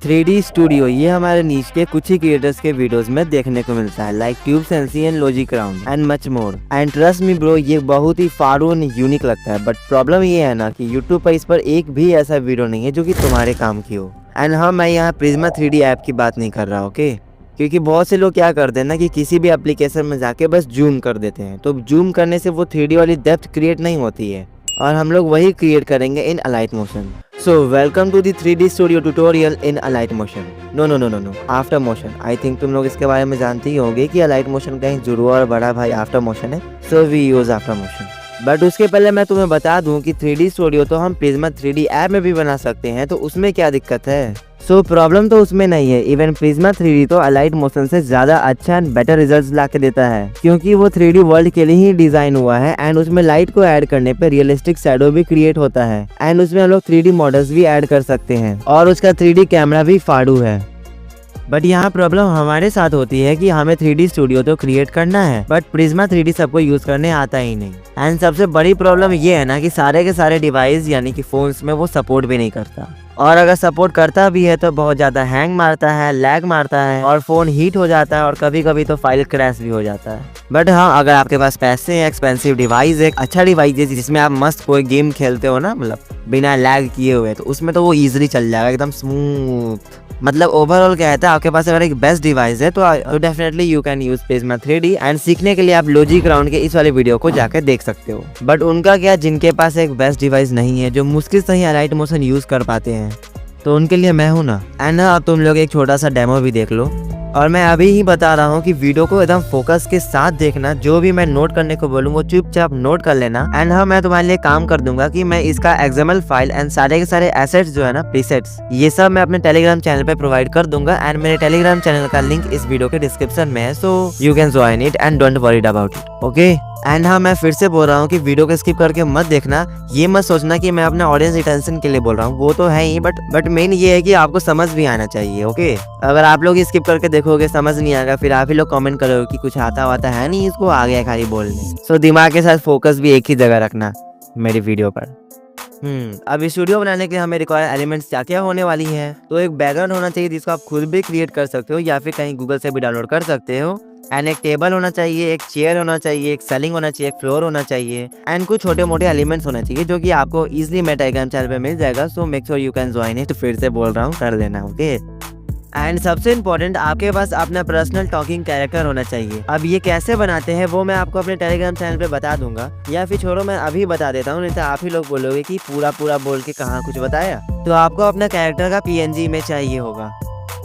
3D studio ये हमारे नीच के कुछ ही क्रिएटर्स के वीडियोस में देखने को मिलता है, like tube sensi and logic round and much more. And trust me bro, ये बहुत ही फाड़ू एंड यूनिक लगता है। बट प्रॉब्लम ये है ना कि यूट्यूब पर इस पर एक भी ऐसा वीडियो नहीं है जो कि तुम्हारे काम की हो। एंड हाँ, मैं यहाँ प्रिज्मा 3D ऐप की बात नहीं कर रहा, ओके? क्योंकि बहुत से लोग क्या करते हैं ना कि किसी भी एप्लीकेशन में जाके बस जूम कर देते हैं, तो जूम करने से वो 3D वाली डेप्थ क्रिएट नहीं होती है, और हम लोग वही क्रिएट करेंगे in Alight Motion. So welcome to the 3D studio tutorial in Alight Motion. No, after motion. I think तुम लोग इसके बारे में जानते ही होंगे कि अलाइट मोशन का एक जुड़वा और बड़ा भाई आफ्टर मोशन है, so we use after motion. But उसके पहले मैं तुम्हें बता दूं कि 3D स्टूडियो तो हम प्रिज्मा 3D ऐप में भी बना सकते हैं, तो उसमें क्या दिक्कत है? सो प्रॉब्लम तो उसमें नहीं है। इवन प्रिज्मा 3D तो अलाइट मोशन से ज्यादा अच्छा एंड बेटर रिजल्ट्स ला के देता है, क्योंकि वो 3D वर्ल्ड के लिए ही डिजाइन हुआ है। एंड उसमें लाइट को ऐड करने पे रियलिस्टिक शैडो भी क्रिएट होता है, एंड उसमें हम लोग 3D मॉडल्स भी ऐड कर सकते हैं, और उसका 3D कैमरा भी फाड़ू है। बट यहाँ प्रॉब्लम हमारे साथ होती है कि हमें 3D स्टूडियो तो क्रिएट करना है, बट प्रिज्मा 3D सबको यूज करने आता ही नहीं। एंड सबसे बड़ी प्रॉब्लम ये है ना कि सारे के सारे डिवाइस यानी कि फोन्स में वो सपोर्ट भी नहीं करता, और अगर सपोर्ट करता भी है तो बहुत ज़्यादा हैंग मारता है, लैग मारता है, और फ़ोन हीट हो जाता है, और कभी कभी तो फाइल क्रैश भी हो जाता है। बट हाँ, अगर आपके पास पैसे हैं, एक्सपेंसिव डिवाइस है, अच्छा डिवाइस है जिसमें आप मस्त कोई गेम खेलते हो ना, मतलब बिना लैग किए हुए, तो उसमें तो वो ईजिली चल जाएगा एकदम स्मूथ। मतलब ओवरऑल क्या है, आपके पास अगर एक बेस्ट डिवाइस है तो definitely you can use Prisma 3D। And सीखने के लिए आप लॉजिक राउंड के इस वाले वीडियो को जाकर देख सकते हो। बट उनका क्या, जिनके पास एक बेस्ट डिवाइस नहीं है, जो मुश्किल से ही अलाइट मोशन यूज कर पाते हैं, तो उनके लिए मैं हूं ना। एंड अब तुम लोग एक छोटा सा डेमो भी देख लो, और मैं अभी ही बता रहा हूँ कि वीडियो को एकदम फोकस के साथ देखना। जो भी मैं नोट करने को बोलूँ वो चुपचाप नोट कर लेना। एंड हाँ, मैं तुम्हारे लिए काम कर दूंगा कि मैं इसका XML फाइल एंड सारे के सारे एसेट्स जो है ना, प्रीसेट्स, ये सब मैं अपने टेलीग्राम चैनल पे प्रोवाइड कर दूंगा। एंड मेरे टेलीग्राम चैनल का लिंक इस वीडियो के डिस्क्रिप्शन में है, so you can join it and don't worried about it, okay? And हाँ, मैं फिर से बोल रहा हूँ कि वीडियो को स्किप करके मत देखना। ये मत सोचना कि मैं अपने ऑडियंस रिटेंशन के लिए बोल रहा हूँ, वो तो है ही, बट मेन ये है कि आपको समझ भी आना चाहिए, ओके? अगर आप लोग स्किप करके देखोगे, समझ नहीं आएगा, फिर आप ही लोग कमेंट करोगे कि कुछ आता वाता है नहीं, इसको आ गया खाली बोलने। सो दिमाग के साथ फोकस भी एक ही जगह रखना मेरी वीडियो पर। अब इस वीडियो बनाने के लिए हमें रिक्वायर एलिमेंट्स क्या क्या होने वाली है, तो एक बैकग्राउंड होना चाहिए जिसको आप खुद भी क्रिएट कर सकते हो, या फिर कहीं गूगल से भी डाउनलोड कर सकते हो। एंड एक टेबल होना चाहिए, एक चेयर होना चाहिए, एक सेलिंग होना चाहिए, एक फ्लोर होना चाहिए, एंड कुछ छोटे मोटे एलिमेंट्स होना चाहिए जो कि आपको इजीली मेरे टेलीग्राम चैनल पे मिल जाएगा। So make sure you can join it. तो फिर से बोल रहा हूँ, कर लेना, ओके? एंड सबसे इम्पोर्टेंट, आपके पास अपना पर्सनल टॉकिंग कैरेक्टर होना चाहिए। अब ये कैसे बनाते हैं वो मैं आपको अपने टेलीग्राम चैनल पे बता दूंगा, या फिर छोड़ो मैं अभी बता देता हूँ, नहीं तो आप ही लोग बोलोगे कि पूरा बोल के कहाँ कुछ बताया। तो आपको अपना कैरेक्टर का PNG में चाहिए होगा,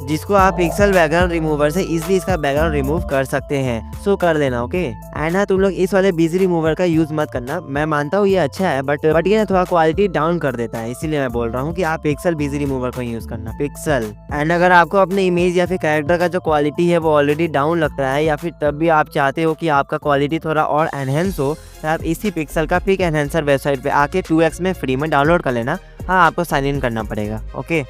जिसको आप पिक्सल बैकग्राउंड रिमूवर से इजीली इसका बैकग्राउंड रिमूव कर सकते हैं। सो कर लेना, ओके? एंड हाँ, तुम लोग इस वाले बिजी रिमूवर का यूज मत करना। मैं मानता हूँ ये अच्छा है, बट ये ना थोड़ा क्वालिटी डाउन कर देता है, इसीलिए मैं बोल रहा हूँ कि आप पिक्सल बिजी रिमूवर को यूज करना, पिक्सल। एंड अगर आपको अपने इमेज या फिर कैरेक्टर का जो क्वालिटी है वो ऑलरेडी डाउन लगता है, या फिर तब भी आप चाहते हो कि आपका क्वालिटी थोड़ा और एनहेंस हो, तो आप इसी पिक्सल का पिक एनहेंसर वेबसाइट पे आके 2x में फ्री में डाउनलोड कर लेना। हाँ, आपको साइन इन करना पड़ेगा, ओके?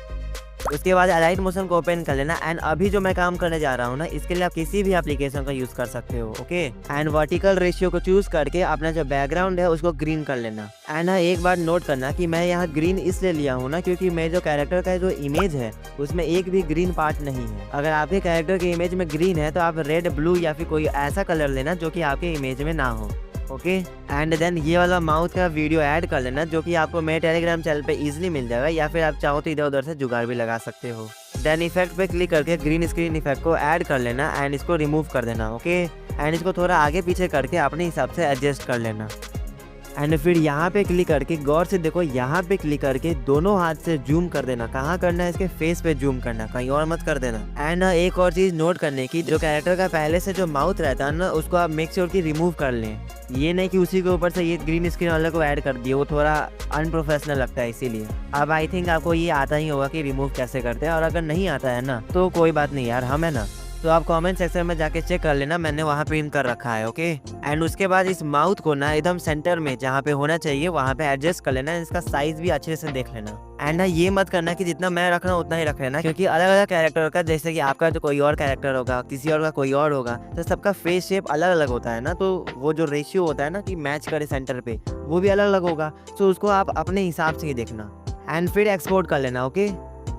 उसके बाद अलाइट मोशन को ओपन कर लेना। एंड अभी जो मैं काम करने जा रहा हूँ ना, इसके लिए आप किसी भी एप्लीकेशन का यूज कर सकते हो, ओके? एंड वर्टिकल रेशियो को चूज करके अपना जो बैकग्राउंड है उसको ग्रीन कर लेना। एंड हाँ, एक बार नोट करना कि मैं यहाँ ग्रीन इसलिए लिया हूँ ना, क्योंकि मेरे जो कैरेक्टर का जो इमेज है उसमें एक भी ग्रीन पार्ट नहीं है। अगर आपके कैरेक्टर के इमेज में ग्रीन है तो आप रेड, ब्लू या फिर कोई ऐसा कलर लेना जो कि आपके इमेज में ना हो, ओके? एंड देन ये वाला माउथ का वीडियो ऐड कर लेना, जो कि आपको मेरे टेलीग्राम चैनल पे इजीली मिल जाएगा, या फिर आप चाहो तो इधर उधर से जुगाड़ भी लगा सकते हो। देन इफेक्ट पे क्लिक करके ग्रीन स्क्रीन इफेक्ट को ऐड कर लेना, एंड इसको रिमूव कर देना, ओके? एंड इसको थोड़ा आगे पीछे करके अपने हिसाब से एडजस्ट कर लेना। एंड फिर यहाँ पे क्लिक करके गौर से देखो, यहाँ पे क्लिक करके दोनों हाथ से जूम कर देना। कहाँ करना है? इसके फेस पे जूम करना, कहीं और मत कर देना। एंड एक और चीज नोट करने की, जो कैरेक्टर का पहले से जो माउथ रहता है ना, उसको आप मेक श्योर की रिमूव कर लें। ये नहीं कि उसी के ऊपर से ये ग्रीन स्क्रीन वाले को ऐड कर दिए, वो थोड़ा अनप्रोफेशनल लगता है, इसीलिए। अब आई थिंक आपको ये आता ही होगा कि रिमूव कैसे करते हैं, और अगर नहीं आता है ना तो कोई बात नहीं यार, हम है ना। तो आप कमेंट सेक्शन में जाके चेक कर लेना, मैंने वहाँ पे इन कर रखा है, ओके? एंड उसके बाद इस माउथ को ना एकदम सेंटर में जहाँ पे होना चाहिए वहाँ पे एडजस्ट कर लेना। इसका साइज भी अच्छे से देख लेना। एंड ये मत करना कि जितना मैं रख रहा हूँ उतना ही रख लेना, क्योंकि अलग अलग कैरेक्टर का, जैसे कि आपका तो कोई और कैरेक्टर होगा, किसी और का कोई और होगा, तो सबका फेस शेप अलग अलग होता है ना, तो वो जो रेशियो होता है ना कि मैच करे सेंटर पे, वो भी अलग अलग होगा। तो उसको आप अपने हिसाब से ही देखना। एंड फिर एक्सपोर्ट कर लेना, ओके?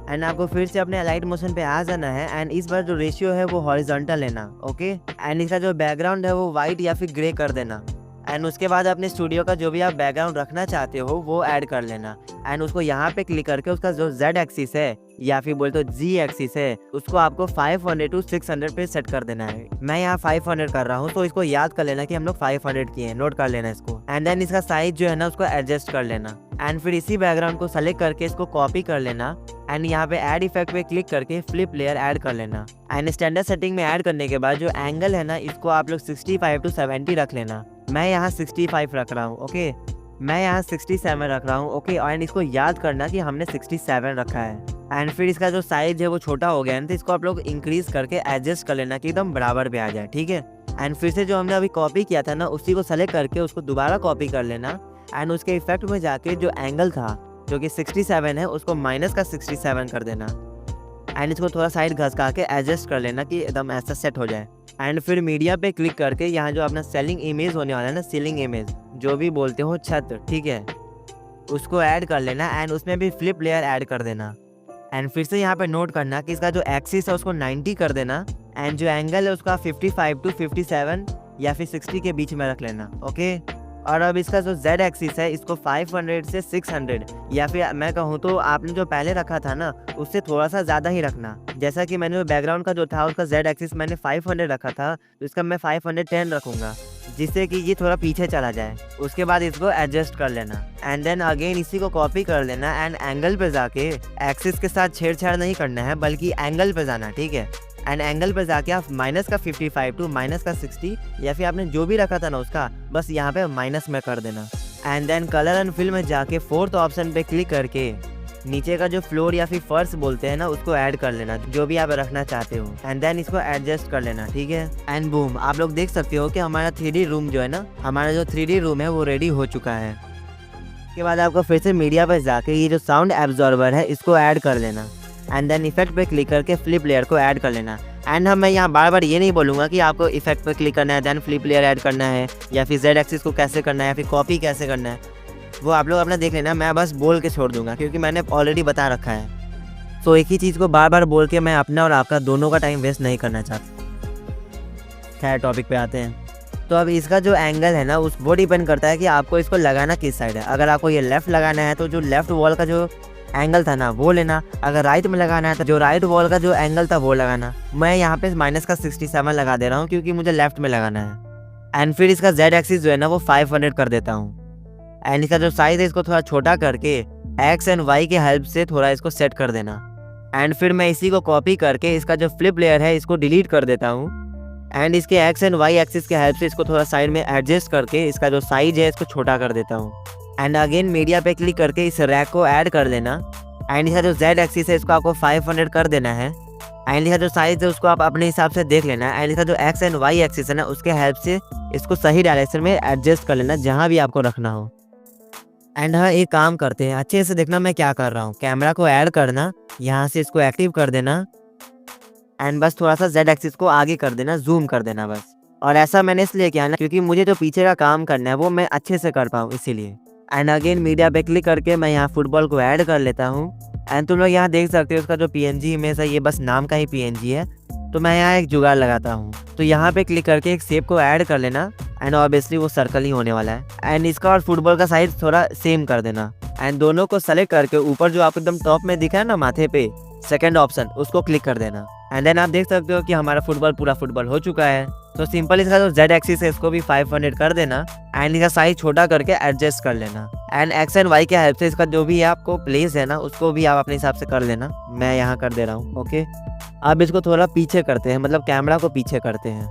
एंड आपको फिर से अपने अलाइट मोशन पे आ जाना है एंड इस बार जो रेशियो है वो हॉरिजॉन्टल लेना, ओके। एंड इसका जो बैकग्राउंड है वो वाइट या फिर ग्रे कर देना। एंड उसके बाद अपने स्टूडियो का जो भी आप बैकग्राउंड रखना चाहते हो वो ऐड कर लेना। एंड उसको यहाँ पे क्लिक करके उसका जो Z एक्सिस है या फिर बोल तो G एक्सिस है उसको आपको 500 to 600 पे सेट कर देना है। मैं यहाँ 500 कर रहा हूँ, तो इसको याद कर लेना कि हम लोग 500 किए हैं, नोट कर लेना इसको। एंड देन इसका साइज जो है ना उसको एडजस्ट कर लेना। एंड फिर इसी बैकग्राउंड को सेलेक्ट करके इसको कॉपी कर लेना एंड यहाँ पे ऐड इफेक्ट पे क्लिक करके फ्लिप लेयर ऐड कर लेना। एंड स्टैंडर्ड सेटिंग में ऐड करने के बाद जो एंगल है ना इसको आप लोग 65 to 70 रख लेना। मैं यहाँ 65 रख रहा हूँ, ओके। मैं यहाँ 67 रख रहा हूँ, ओके। एंड इसको याद करना कि हमने 67 रखा है। एंड फिर इसका जो साइज है वो छोटा हो गया है, तो इसको आप लोग इंक्रीज करके एडजस्ट कर लेना कि एकदम बराबर पे आ जाए, ठीक है। एंड फिर से जो हमने अभी कॉपी किया था ना उसी को सेलेक्ट करके उसको दोबारा कॉपी कर लेना। एंड उसके इफेक्ट में जाके जो एंगल था जो कि 67 है उसको माइनस का 67 कर देना। एंड इसको थोड़ा साइड घसका के एडजस्ट कर लेना कि एकदम ऐसा सेट हो जाए। एंड फिर मीडिया पे क्लिक करके यहाँ जो अपना सेलिंग इमेज होने वाला है ना, सीलिंग इमेज जो भी बोलते हो, छत, ठीक है, उसको ऐड कर लेना। एंड उसमें भी फ्लिप लेयर ऐड कर देना। एंड फिर से यहाँ पे नोट करना कि इसका जो एक्सिस है उसको 90 कर देना। एंड जो एंगल है उसका 55 to 57 या फिर 60 के बीच में रख लेना, ओके। और अब इसका जो Z एक्सिस है इसको 500 से 600 या फिर मैं कहूँ तो आपने जो पहले रखा था ना उससे थोड़ा सा ज़्यादा ही रखना। जैसा कि मैंने बैकग्राउंड का जो था उसका Z एक्सिस मैंने 500 रखा था, तो इसका मैं 510 रखूँगा जिससे कि ये थोड़ा पीछे चला जाए। उसके बाद इसको एडजस्ट कर लेना। एंड देन अगेन इसी को कॉपी कर लेना एंड एंगल पे जाके एक्सिस के साथ छेड़छाड़ नहीं करना है बल्कि एंगल पे जाना, ठीक है। एंड एंगल पे जाके आप माइनस का 55 टू माइनस का 60 या फिर आपने जो भी रखा था ना उसका बस यहाँ पे माइनस में कर देना। And then colour and fill में जाके 4th ऑप्शन पे क्लिक करके नीचे का जो फ्लोर या फिर फर्श बोलते हैं ना उसको ऐड कर लेना, जो भी आप रखना चाहते हो। एंड देन इसको एडजस्ट कर लेना, ठीक है। एंड बूम, आप लोग देख सकते हो कि हमारा 3D रूम जो है ना, हमारा जो 3D रूम है वो रेडी हो चुका है। उसके बाद आपको फिर से मीडिया पर जाके ये जो साउंड एब्जॉर्बर है इसको ऐड कर लेना। एंड देन इफेक्ट पे क्लिक करके फ्लिप लेयर को ऐड कर लेना। एंड मैं यहाँ बार बार ये नहीं बोलूँगा कि आपको इफेक्ट पे क्लिक करना है देन फ्लिप लेयर ऐड करना है या फिर Z एक्सिस को कैसे करना है या फिर कॉपी कैसे करना है, वो आप लोग अपना देख लेना। मैं बस बोल के छोड़ दूंगा क्योंकि मैंने ऑलरेडी बता रखा है। तो एक ही चीज़ को बार बार बोल के मैं अपना और आपका दोनों का टाइम वेस्ट नहीं करना चाहता। खैर टॉपिक पे आते हैं। तो अब इसका जो एंगल है ना वो डिपेंड करता है कि आपको इसको लगाना किस साइड है। अगर आपको ये लेफ्ट लगाना है तो जो लेफ्ट वॉल का जो एंगल था ना वो लेना। अगर राइट में लगाना है तो जो राइट वॉल का जो एंगल था वो लगाना। मैं यहाँ पे माइनस का 67 लगा दे रहा हूँ क्योंकि मुझे लेफ्ट में लगाना है। एंड फिर इसका Z एक्सिस जो है ना वो 500 कर देता हूँ। एंड इसका जो साइज है इसको थोड़ा छोटा करके X एंड Y के हेल्प से थोड़ा इसको सेट कर देना। एंड फिर मैं इसी को कॉपी करके इसका जो फ्लिप लेयर है इसको डिलीट कर देता हूँ। एंड इसके X एंड Y एक्सिस के हेल्प से इसको थोड़ा साइड में एडजस्ट करके इसका जो साइज है इसको छोटा कर देता हूँ। एंड अगेन मीडिया पे क्लिक करके इस रैक को ऐड कर लेना। एंड इसका जो Z एक्सिस है इसको आपको 500 कर देना है। एंड इसका जो साइज है उसको आप अपने हिसाब से देख लेना। एंड इसका जो X एंड Y एक्सिस है ना उसके हेल्प से इसको सही डायरेक्शन में एडजस्ट कर लेना जहाँ भी आपको रखना हो। एंड हाँ एक काम करते हैं, अच्छे से देखना मैं क्या कर रहा हूँ। कैमरा को ऐड करना, यहाँ से इसको एक्टिव कर देना एंड बस थोड़ा सा Z एक्सिस को आगे कर देना, जूम कर देना बस। और ऐसा मैंने इसलिए किया ना क्योंकि मुझे जो पीछे का काम करना है वो मैं अच्छे से कर पाऊँ इसीलिए। एंड अगेन मीडिया पे क्लिक करके मैं यहाँ फुटबॉल को ऐड कर लेता हूँ। एंड तुम लोग यहाँ देख सकते हो उसका जो PNG इमेज है ये बस नाम का ही PNG है। तो मैं यहाँ एक जुगाड़ लगाता हूँ। तो यहाँ पे क्लिक करके एक शेप को ऐड कर लेना एंड ऑब्वियसली वो सर्कल ही होने वाला है। एंड इसका और फुटबॉल का साइज थोड़ा सेम कर देना। एंड दोनों को सेलेक्ट करके ऊपर जो आपको एकदम टॉप में दिखा है ना माथे पे सेकंड ऑप्शन उसको क्लिक कर देना। एंड देन आप देख सकते हो कि हमारा फुटबॉल पूरा फुटबॉल हो चुका है। तो सिंपल इसका जो Z एक्सिस है इसको भी 500 कर देना एंड इसका साइज छोटा करके एडजस्ट कर लेना। एंड X एंड Y के हेल्प से इसका जो भी आपको प्लेस है ना उसको भी आप अपने हिसाब से कर लेना। मैं यहाँ कर दे रहा हूँ, ओके। अब इसको थोड़ा पीछे करते हैं, मतलब कैमरा को पीछे करते हैं।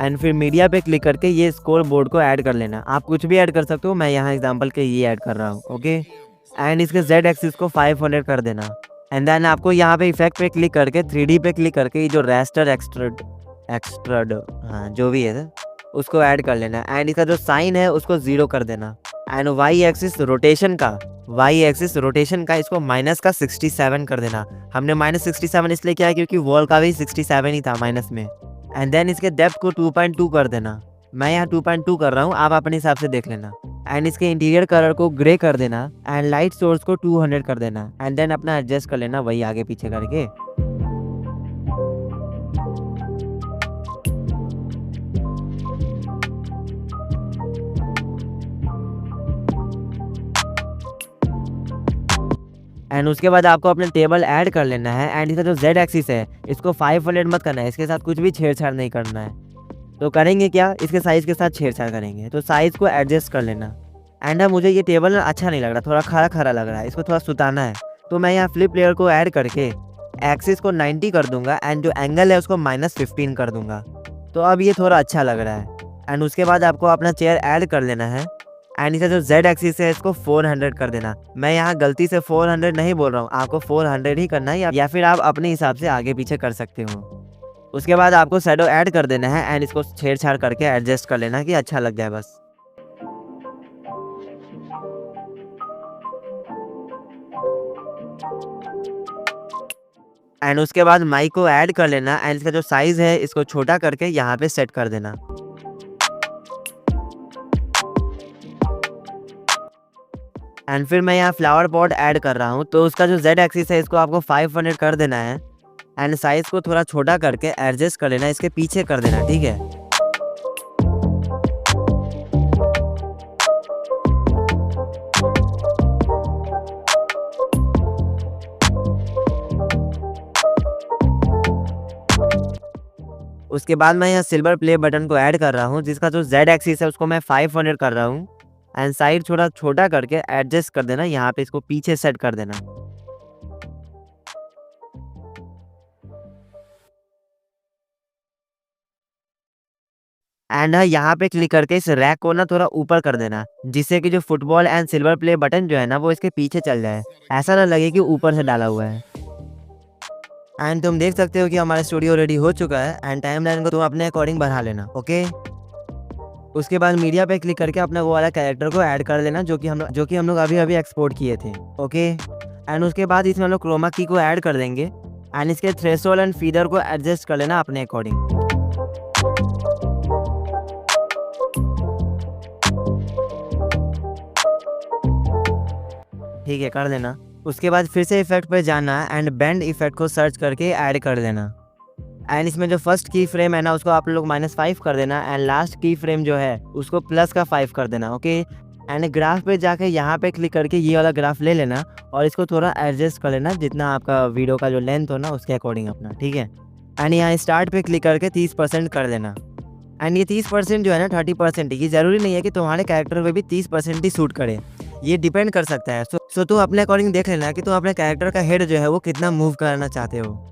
एंड फिर मीडिया पे क्लिक करके ये स्कोर बोर्ड को ऐड कर लेना। आप कुछ भी ऐड कर सकते हो, मैं यहाँ एग्जाम्पल के ये ऐड कर रहा हूँ, ओके। एंड इसके Z एक्सिस को 500 कर देना। एंड देन आपको यहाँ पे इफेक्ट पे क्लिक करके 3D पे क्लिक करके ये जो रेस्टर एक्सट्रड हाँ जो भी है उसको ऐड कर लेना। एंड इसका जो साइन है उसको 0 कर देना। एंड Y एक्सिस रोटेशन का इसको माइनस का 67 कर देना। हमने माइनस 67 इसलिए किया है क्योंकि वॉल का भी 67 ही था माइनस में। एंड देन इसके डेप्थ को 2.2 कर देना। मैं यहाँ 2.2 कर रहा हूँ, आप अपने हिसाब से देख लेना। एंड इसके इंटीरियर कलर को ग्रे कर देना एंड लाइट सोर्स को 200 कर देना एंड देन अपना एडजस्ट कर लेना वही आगे पीछे करके। एंड उसके बाद आपको अपने टेबल ऐड कर लेना है एंड इसका जो जेड एक्सिस है इसको 500 मत करना है, इसके साथ कुछ भी छेड़छाड़ नहीं करना है। तो करेंगे क्या, इसके साइज़ के साथ छेड़छाड़ करेंगे, तो साइज़ को एडजस्ट कर लेना। एंड मुझे ये टेबल अच्छा नहीं लग रहा, थोड़ा खरा खरा लग रहा है, इसको थोड़ा सुताना है। तो मैं यहाँ फ्लिप लेयर को ऐड करके एक्सिस को 90 कर दूंगा एंड जो एंगल है उसको -15 कर दूंगा। तो अब ये थोड़ा अच्छा लग रहा है। एंड उसके बाद आपको अपना चेयर ऐड कर लेना है एंड इसका जो जेड एक्सिस है इसको 400 कर देना। मैं यहाँ गलती से 400 नहीं बोल रहा हूँ, आपको 400 ही करना है या फिर आप अपने हिसाब से आगे पीछे कर सकते हो। उसके बाद आपको शैडो ऐड कर देना है एंड इसको छेड़छाड़ करके एडजस्ट कर लेना कि अच्छा लग जाए बस। एंड उसके बाद माइक को ऐड कर लेना एंड इसका जो साइज़ है इसको छोटा करके यहाँ पे सेट कर देना। एंड फिर मैं यहाँ फ्लावर पॉट ऐड कर रहा हूँ, तो उसका जो जेड एक्सिस है इसको आपको 500 कर देना है एंड साइज़ को थोड़ा छोटा करके एडजस्ट कर लेना, इसके पीछे कर देना, ठीक है। उसके बाद मैं यहाँ सिल्वर प्ले बटन को ऐड कर रहा हूँ, जिसका जो जेड एक्सिस है उसको मैं 500 कर रहा हूँ एंड साइड थोड़ा छोटा करके एडजस्ट कर देना, यहाँ पे इसको पीछे सेट कर देना। एंड यहाँ पे क्लिक करके इस रैक को ना थोड़ा ऊपर कर देना, जिससे कि जो football and silver play button जो है ना वो इसके पीछे चल जाए, ऐसा ना लगे कि ऊपर से डाला हुआ है। एंड तुम देख सकते हो कि हमारा स्टूडियो रेडी हो चुका है एंड टाइमलाइन को तुम अपने अकॉर्डिंग बढ़ा लेना, ओके। उसके बाद मीडिया पे क्लिक करके अपना वो वाला कैरेक्टर को ऐड कर लेना जो कि हम लोग अभी अभी एक्सपोर्ट किए थे, ओके। एंड उसके बाद इसमें हम लोग क्रोमा की को ऐड कर देंगे एंड इसके थ्रेशोल्ड एंड फीडर को एडजस्ट कर लेना अपने अकॉर्डिंग। ठीक है, कर देना। उसके बाद फिर से इफेक्ट पे जाना एंड बेंड इफेक्ट को सर्च करके ऐड कर देना एंड इसमें जो फर्स्ट की फ्रेम है ना उसको आप लोग -5 कर देना एंड लास्ट की फ्रेम जो है उसको +5 कर देना, ओके। एंड ग्राफ पे जाके यहाँ पे क्लिक करके ये वाला ग्राफ ले लेना और इसको थोड़ा एडजस्ट कर लेना जितना आपका वीडियो का जो लेंथ हो ना उसके अकॉर्डिंग अपना, ठीक है। एंड यहाँ स्टार्ट पे क्लिक करके 30% कर देना एंड ये 30% जो है ना 30%, ये ज़रूरी नहीं है कि तुम्हारे कैरेक्टर पे भी 30% ही शूट करे, ये डिपेंड कर सकता है। सो तुम अपने अकॉर्डिंग देख लेना कि तुम अपने कैरेक्टर का हेड जो है वो कितना मूव करना चाहते हो।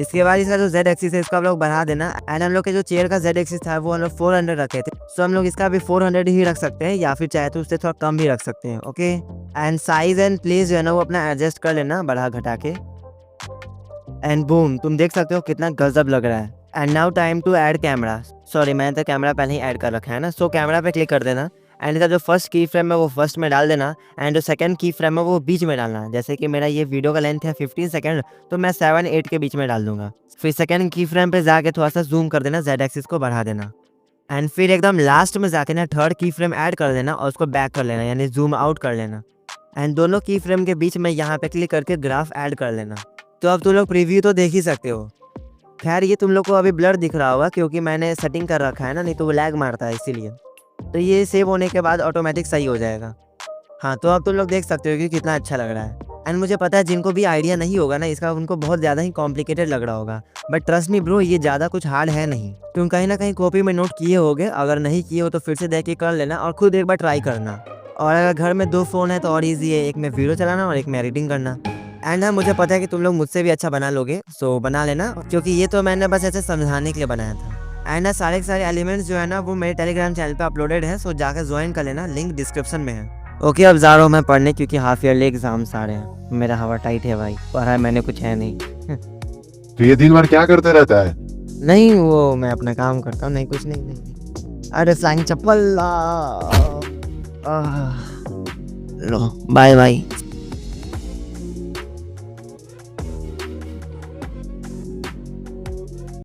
इसके बाद इसका जो जेड एक्सिस है इसको आप लोग बढ़ा देना एंड हम लोग के जो चेयर का जेड एक्सिस था वो हम लोग 400 रखे थे, सो हम लोग इसका भी 400 ही रख सकते हैं या फिर चाहे तो उससे थोड़ा कम भी रख सकते हैं, okay. And size and place जो है ना वो अपना एडजस्ट कर लेना बढ़ा घटा के एंड बूम, तुम देख सकते हो कितना गजब लग रहा है। And now time to add camera, sorry मैंने तो कैमरा पहले ही ऐड कर रखा है ना। सो कैमरा पे क्लिक कर देना एंड इसका जो फर्स्ट की फ्रेम है वो फर्स्ट में डाल देना एंड जो सेकंड की फ्रेम है वो बीच में डालना। जैसे कि मेरा ये वीडियो का लेंथ है 15 सेकंड, तो मैं 7-8 के बीच में डाल दूंगा। फिर सेकंड की फ्रेम पे जाके थोड़ा सा जूम कर देना, जेड एक्सिस को बढ़ा देना एंड फिर एकदम लास्ट में जाके ना थर्ड की फ्रेम ऐड कर देना और उसको बैक कर लेना, यानी जूम आउट कर लेना एंड दोनों की फ्रेम के बीच में यहाँ पे क्लिक करके ग्राफ ऐड कर लेना। तो अब तुम लोग प्रीव्यू तो देख ही सकते हो। खैर ये तुम लोग को अभी ब्लर दिख रहा होगा क्योंकि मैंने सेटिंग कर रखा है ना, नहीं तो वो लैग मारता है इसीलिए। तो ये सेव होने के बाद ऑटोमेटिक सही हो जाएगा। हाँ, तो अब तुम लोग देख सकते हो कि कितना अच्छा लग रहा है। एंड मुझे पता है जिनको भी आइडिया नहीं होगा ना इसका, उनको बहुत ज़्यादा ही कॉम्प्लिकेटेड लग रहा होगा, बट ट्रस्ट मी ब्रो ये ज़्यादा कुछ हार्ड है नहीं। तुम कहीं ना कहीं कॉपी में नोट किए होगे, अगर नहीं किए हो तो फिर से देख के कर लेना और खुद एक बार ट्राई करना। और अगर घर में 2 फ़ोन है तो और ईजी है, एक में वीडियो चलाना और एक में एडिटिंग करना। एंड हाँ, मुझे पता है कि तुम लोग मुझसे भी अच्छा बना लोगे, सो बना लेना, क्योंकि ये तो मैंने बस ऐसे समझाने के लिए बनाया था। एंड सारे के सारे एलिमेंट्स जो है ना वो मेरे टेलीग्राम चैनल पे अपलोडेड है, सो जाकर ज्वाइन कर लेना, लिंक डिस्क्रिप्शन में है। ओके, अब जा रहा हूँ मैं पढ़ने क्योंकि हाफ ईयरली एग्जाम्स आ रहे हैं। मेरा हवा टाइट है भाई, पढ़ा मैंने कुछ है नहीं। तो ये दिन भर क्या करते रहता है? नहीं, वो मैं अपना काम करता हूँ, नहीं कुछ नहीं। अरे फ्लाइंग चप्पल, लो बाय बाय।